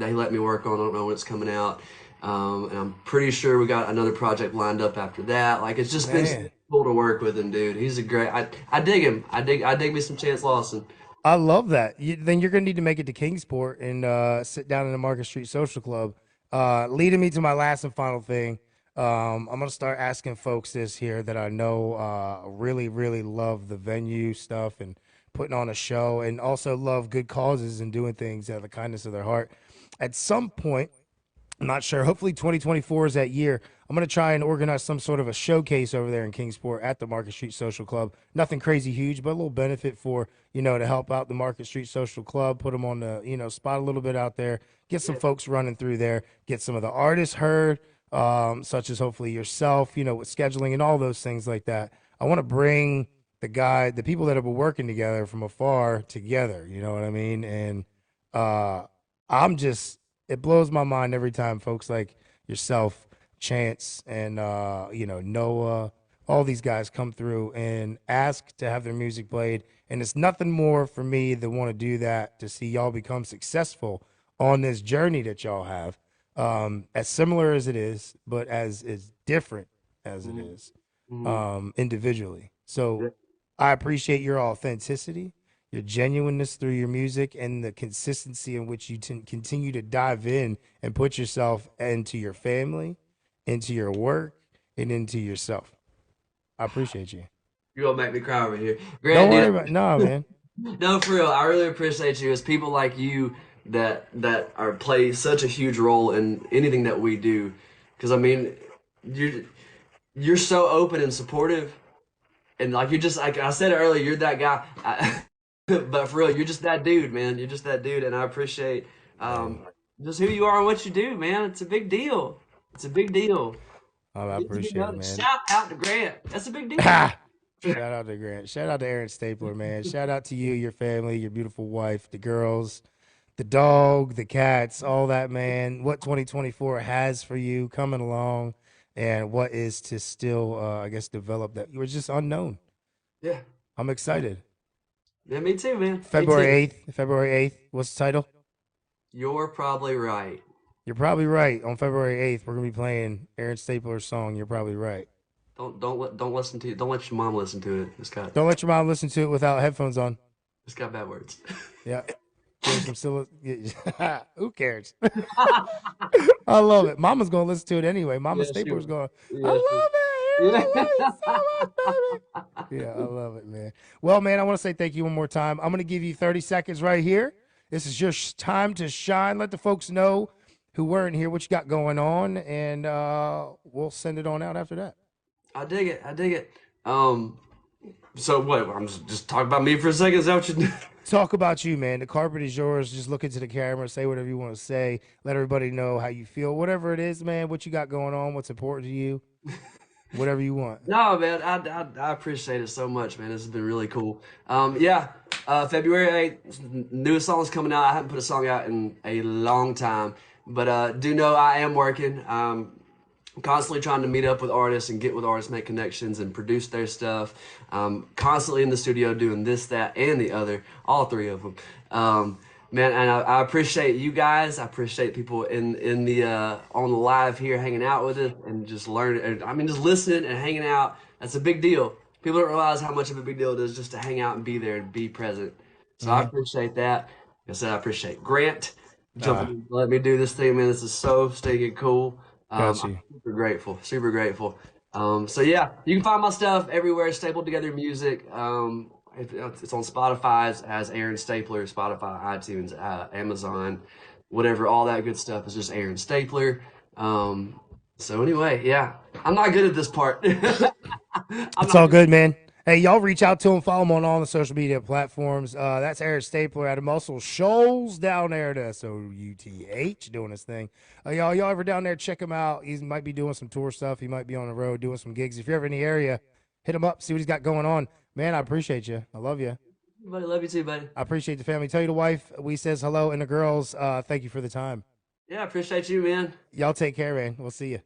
on. I don't know when it's coming out. And I'm pretty sure we got another project lined up after that. Like it's just been so Man, cool to work with him, dude. He's a great. I dig him. I dig me some Chance Lawson. I love that. Then you're gonna need to make it to Kingsport and sit down in the Market Street Social Club. Leading me to my last and final thing. I'm gonna start asking folks this here that I know really, really love the venue stuff and putting on a show, and also love good causes and doing things out of the kindness of their heart. At some point, I'm not sure. Hopefully, 2024 is that year. I'm going to try and organize some sort of a showcase over there in Kingsport at the Market Street Social Club. Nothing crazy huge, but a little benefit for, to help out the Market Street Social Club, put them on the, spot a little bit out there, get some folks running through there, get some of the artists heard, such as hopefully yourself, with scheduling and all those things like that. I want to bring the people that have been working together from afar together, you know what I mean? And uh, I'm just, it blows my mind every time folks like yourself, Chance, and Noah, all these guys come through and ask to have their music played. And it's nothing more for me than want to do that to see y'all become successful on this journey that y'all have. As similar as it is, but as different as it Mhm. is, Mhm. individually. Yeah. So I appreciate your authenticity, your genuineness through your music, and the consistency in which you continue to dive in and put yourself into your family, into your work, and into yourself. I appreciate you. You're gonna make me cry over here, Don't Grant, worry dude. about no, man. No, for real. I really appreciate you. It's people like you that are play such a huge role in anything that we do. Because I mean, you're you're so open and supportive, and like you're just like I said earlier, you're that guy. But for real, you're just that dude, man. You're just that dude, and I appreciate Man, um, just who you are and what you do, man. It's a big deal. It's a big deal. I Get to be appreciate it, noticed. man. Shout out to Grant. That's a big deal. Ha! Shout out to Grant. Shout out to Aaron Stapler, man. Shout out to you, your family, your beautiful wife, the girls, the dog, the cats, all that, man. What 2024 has for you coming along, and what is to still, I guess, develop that you were just unknown. Yeah. I'm excited. Yeah, me too, man. Me February too. 8th, February 8th. What's the title? You're probably right. You're probably right. On February 8th, we're gonna be playing Aaron Stapler's song. You're probably right. Don't listen to don't let your mom listen to it. Don't let your mom listen to it without headphones on. It's got bad words. Yeah. There's some still. Who cares? I love it. Mama's gonna listen to it anyway. Mama Yeah, she Stapler's going. I yeah, she love it. yeah. I love you so much, baby. Yeah, I love it, man. Well, man, I want to say thank you one more time. I'm gonna give you 30 seconds right here. This is your time to shine. Let the folks know who weren't here what you got going on, and we'll send it on out after that. I dig it. I dig it. Um, so what? I'm just talking about me for a second. Is that what you? Talk about you, man. The carpet is yours. Just look into the camera, say whatever you want to say. Let everybody know how you feel. Whatever it is, man, what you got going on, what's important to you, whatever you want. No, man. I appreciate it so much, man. This has been really cool. Yeah. February 8th, newest song's coming out. I haven't put a song out in a long time, but do know I am working. Constantly trying to meet up with artists and get with artists, make connections, and produce their stuff. Constantly in the studio doing this, that, and the other, all three of them. Man, and I appreciate you guys. I appreciate people in the on the live here hanging out with us and just learning. I mean, just listening and hanging out. That's a big deal. People don't realize how much of a big deal it is just to hang out and be there and be present. So I Hmm. appreciate that. Like I said, I appreciate Grant jumping Ah, in, let me do this thing, man. This is so stinking cool. got I'm you. super grateful, super grateful. So yeah, you can find my stuff everywhere. Stapled Together Music. It's on Spotify as Aaron Stapler, Spotify, iTunes, Amazon, whatever. All that good stuff is just Aaron Stapler. So anyway, yeah, I'm not good at this part. I'm It's not all good. good, man. Hey, y'all reach out to him, follow him on all the social media platforms. That's Eric Stapler out of Muscle Shoals down there at SOUTH doing his thing. Y'all ever down there, check him out. He might be doing some tour stuff. He might be on the road doing some gigs. If you're ever in the area, hit him up, see what he's got going on. Man, I appreciate you. I love you. Buddy, love you too, buddy. I appreciate the family. Tell your wife we says hello, and the girls, thank you for the time. Yeah, I appreciate you, man. Y'all take care, man. We'll see you.